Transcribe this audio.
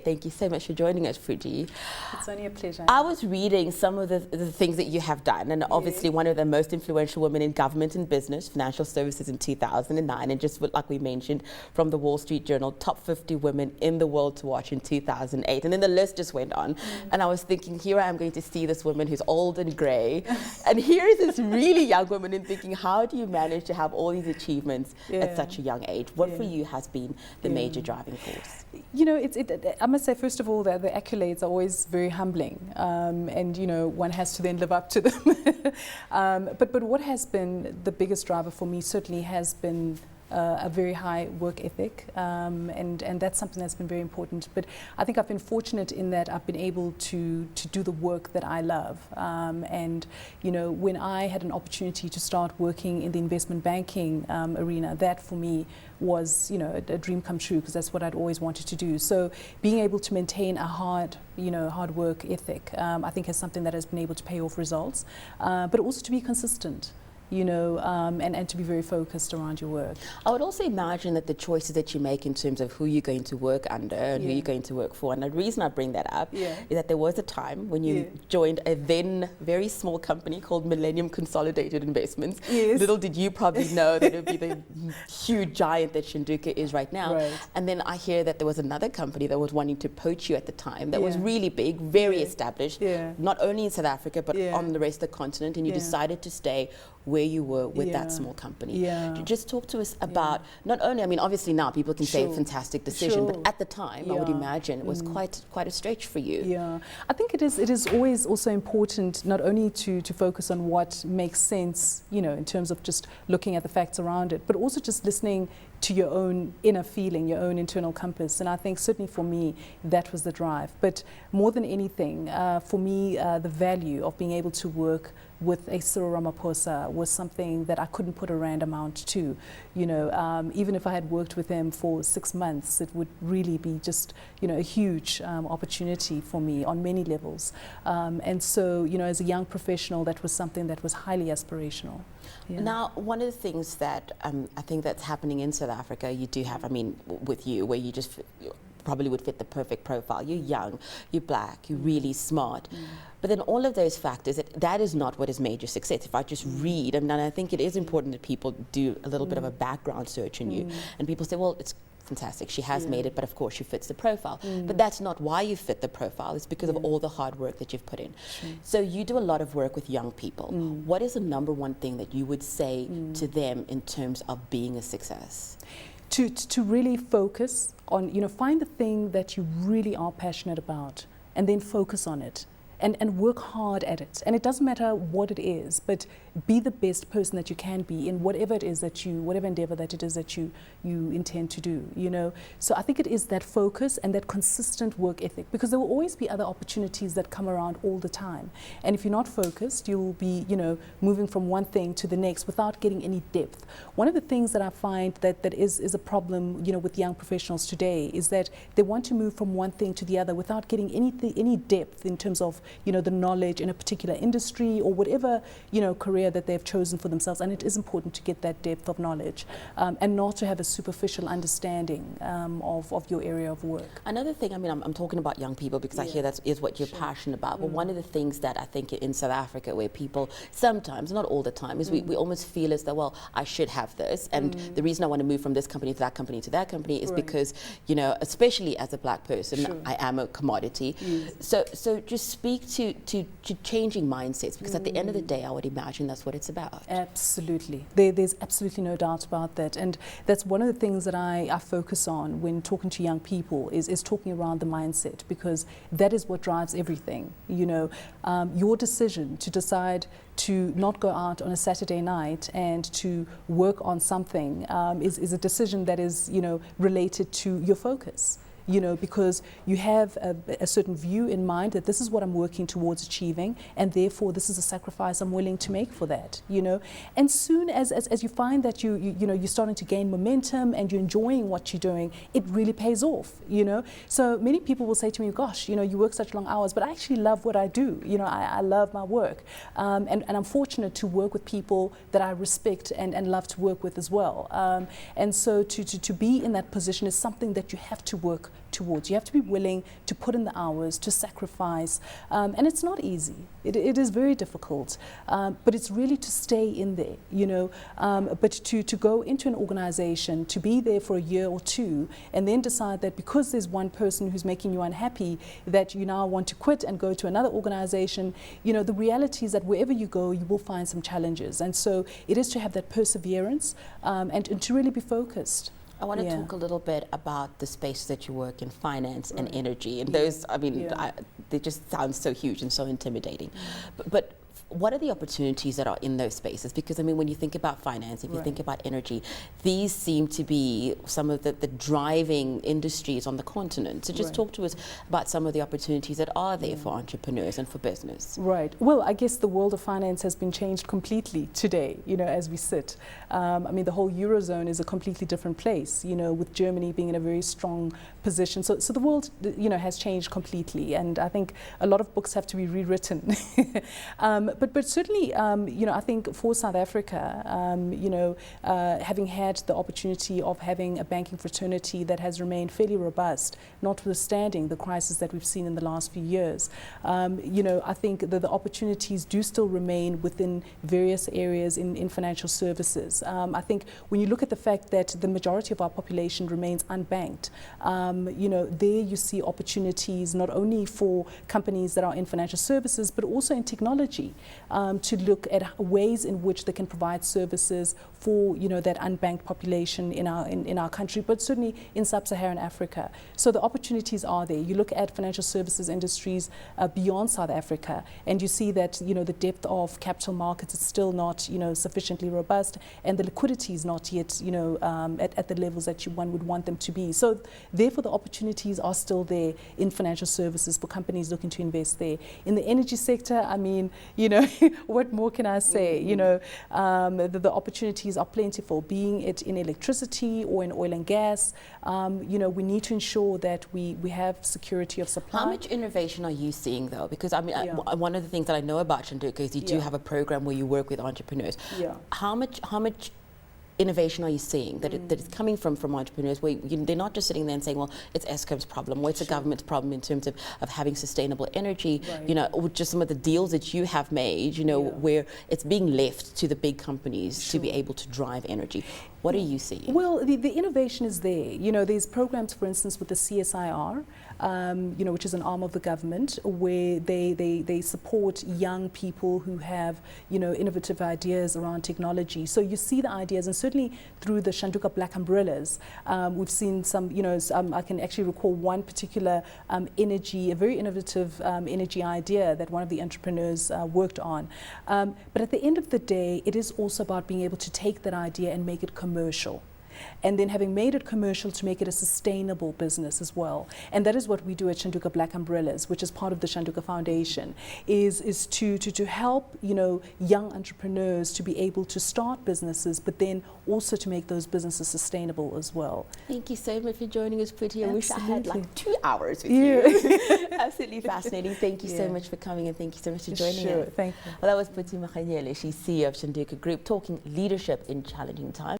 Thank you so much for joining us, Phuti. It's only a pleasure. I was reading some of the things that you have done, and obviously one of the most influential women in government and business, financial services in 2009, and just like we mentioned from the Wall Street Journal, top 50 women in the world to watch in 2008. And then the list just went on. And I was thinking, here I am going to see this woman who's old and grey. And here is this really young woman, and thinking, how do you manage to have all these achievements at such a young age? What for you has been the major driving force? You know, I must say, first of all, that the accolades are always very humbling, and you know, one has to then live up to them. But what has been the biggest driver for me certainly has been a very high work ethic, and that's something that's been very important. But I think I've been fortunate in that I've been able to do the work that I love. And you know, when I had an opportunity to start working in the investment banking arena, that for me was, you know, a dream come true, because that's what I'd always wanted to do. So being able to maintain a hard work ethic, I think is something that has been able to pay off results, but also to be consistent. You know, and to be very focused around your work. I would also imagine that the choices that you make in terms of who you're going to work under and who you're going to work for, and the reason I bring that up is that there was a time when you joined a then very small company called Millennium Consolidated Investments. Little did you probably know that it would be the huge giant that Shanduka is right now. And then I hear that there was another company that was wanting to poach you at the time that was really big, very established, not only in South Africa but on the rest of the continent, and you decided to stay where you were with that small company. Just talk to us about, not only, I mean, obviously now people can say fantastic decision, but at the time I would imagine it was quite a stretch for you. I think it is always also important not only to focus on what makes sense, you know, in terms of just looking at the facts around it, but also just listening to your own inner feeling, your own internal compass. And I think certainly for me that was the drive. But more than anything, for me, the value of being able to work with a Cyril Ramaphosa was something that I couldn't put a rand amount to. You know, even if I had worked with him for 6 months, it would really be just, you know, a huge opportunity for me on many levels. And so, you know, as a young professional, that was something that was highly aspirational. Now, one of the things that I think that's happening in South Africa, you do have, I mean, with you, where you just probably would fit the perfect profile. You're young, you're black, you're really smart. But then all of those factors, that is not what has made your success. If I just read, and I think it is important that people do a little bit of a background search in you. And people say, well, it's fantastic, she has made it, but of course she fits the profile. But that's not why you fit the profile. It's because of all the hard work that you've put in. So you do a lot of work with young people. What is the number one thing that you would say to them in terms of being a success? To really focus on, you know, find the thing that you really are passionate about and then focus on it. And work hard at it. And it doesn't matter what it is, but be the best person that you can be in whatever it is that whatever endeavor that it is that you intend to do, you know. So I think it is that focus and that consistent work ethic, because there will always be other opportunities that come around all the time. And if you're not focused, you'll be, you know, moving from one thing to the next without getting any depth. One of the things that I find that is a problem, you know, with young professionals today is that they want to move from one thing to the other without getting any depth in terms of, you know, the knowledge in a particular industry or whatever, you know, career that they've chosen for themselves. And it is important to get that depth of knowledge and not to have a superficial understanding of your area of work. Another thing, I mean, I'm talking about young people because I hear that is what you're passionate about. But one of the things that I think in South Africa, where people sometimes, not all the time, is we almost feel as though, well, I should have this. And the reason I want to move from this company to that company to that company is because, you know, especially as a black person, I am a commodity. So just speak to changing mindsets, because at the end of the day, I would imagine that's what it's about. Absolutely. There's absolutely no doubt about that. And that's one of the things that I focus on when talking to young people is talking around the mindset, because that is what drives everything. You know, your decision to decide to not go out on a Saturday night and to work on something is a decision that is, you know, related to your focus. You know, because you have a certain view in mind that this is what I'm working towards achieving, and therefore this is a sacrifice I'm willing to make for that, you know. And soon as you find that you know, you're starting to gain momentum and you're enjoying what you're doing, it really pays off, you know. So many people will say to me, gosh, you know, you work such long hours, but I actually love what I do. You know, I love my work. And I'm fortunate to work with people that I respect and love to work with as well. And so to be in that position is something that you have to work towards. You have to be willing to put in the hours, to sacrifice, and it's not easy. It is very difficult, but it's really to stay in there, you know, but to go into an organization, to be there for a year or two, and then decide that because there's one person who's making you unhappy, that you now want to quit and go to another organization. You know, the reality is that wherever you go, you will find some challenges. And so it is to have that perseverance and to really be focused. I want to talk a little bit about the space that you work in, finance and energy. And those, I mean, they just sound so huge and so intimidating. But what are the opportunities that are in those spaces? Because, I mean, when you think about finance, if you think about energy, these seem to be some of the driving industries on the continent. So just talk to us about some of the opportunities that are there for entrepreneurs and for business. Right. Well, I guess the world of finance has been changed completely today, you know, as we sit. I mean, the whole Eurozone is a completely different place, you know, with Germany being in a very strong position. So the world, you know, has changed completely. And I think a lot of books have to be rewritten. But certainly, you know, I think for South Africa, you know, having had the opportunity of having a banking fraternity that has remained fairly robust, notwithstanding the crisis that we've seen in the last few years, you know, I think that the opportunities do still remain within various areas in financial services. I think when you look at the fact that the majority of our population remains unbanked, you know, there you see opportunities not only for companies that are in financial services, but also in technology. To look at ways in which they can provide services for, you know, that unbanked population in our country, but certainly in sub-Saharan Africa. So the opportunities are there. You look at financial services industries beyond South Africa, and you see that, you know, the depth of capital markets is still not, you know, sufficiently robust, and the liquidity is not yet, you know, at the levels that one would want them to be. So therefore, the opportunities are still there in financial services for companies looking to invest there. In the energy sector, I mean, you know, what more can I say? You know, the opportunities are plentiful, being it in electricity or in oil and gas. You know, we need to ensure that we have security of supply. How much innovation are you seeing, though? Because, I mean, one of the things that I know about Shanduka is you do have a program where you work with entrepreneurs. How much innovation are you seeing that is coming from entrepreneurs where they're not just sitting there and saying, well, it's Eskom's problem or it's the government's problem in terms of having sustainable energy, you know, or just some of the deals that you have made, you know, where it's being left to the big companies to be able to drive energy. What are you seeing? Well, the innovation is there. You know, there's programs, for instance, with the CSIR, you know, which is an arm of the government, where they support young people who have, you know, innovative ideas around technology. So you see the ideas, and certainly through the Shanduka Black Umbrellas, we've seen some, you know, I can actually recall one particular a very innovative energy idea that one of the entrepreneurs worked on. But at the end of the day, it is also about being able to take that idea and make it commercial. And then having made it commercial, to make it a sustainable business as well. And that is what we do at Shanduka Black Umbrellas, which is part of the Shanduka Foundation, is to help, you know, young entrepreneurs to be able to start businesses, but then also to make those businesses sustainable as well. Thank you so much for joining us, Phuti. I wish I had like 2 hours with you. Absolutely fascinating. Thank you so much for coming, and thank you so much for joining us. Thank you. Well, that was Phuti Mahanyele. She's CEO of Shanduka Group, talking leadership in challenging times.